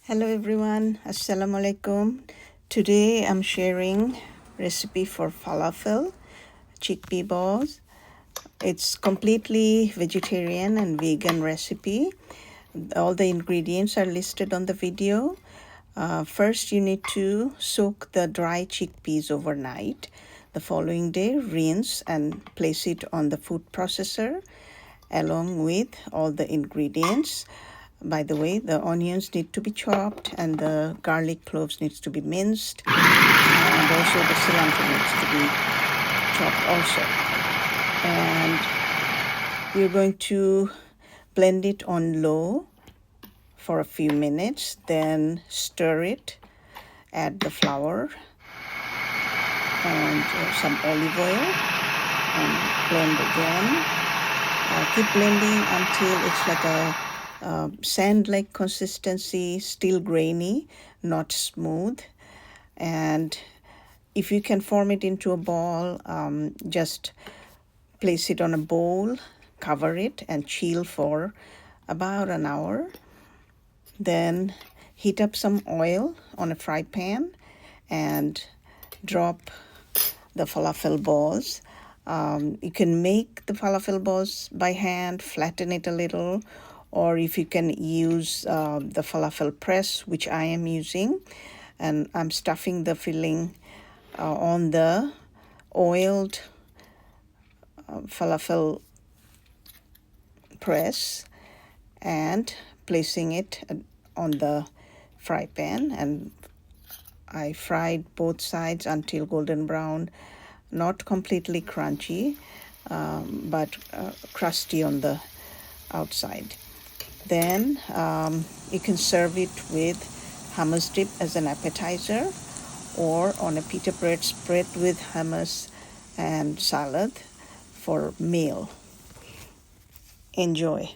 Hello everyone, Assalamu alaikum. Today I'm sharing recipe for falafel, chickpea balls. It's completely vegetarian and vegan recipe. All the ingredients are listed on the video. First, you need to soak the dry chickpeas overnight. The following day, rinse and place it on the food processor along with all the ingredients. By the way, the onions need to be chopped and the garlic cloves needs to be minced, and also the cilantro needs to be chopped also. And you're going to blend it on low for a few minutes, then stir it, add the flour and some olive oil and blend again. Keep blending until it's like a sand-like consistency, still grainy, not smooth. And if you can form it into a ball, just place it on a bowl, cover it, and chill for about an hour. Then heat up some oil on a fry pan and drop the falafel balls. You can make the falafel balls by hand, flatten it a little, or if you can use the falafel press, which I am using, and I'm stuffing the filling on the oiled falafel press and placing it on the fry pan, and I fried both sides until golden brown, not completely crunchy, but crusty on the outside. Then you can serve it with hummus dip as an appetizer, or on a pita bread spread with hummus and salad for meal. Enjoy.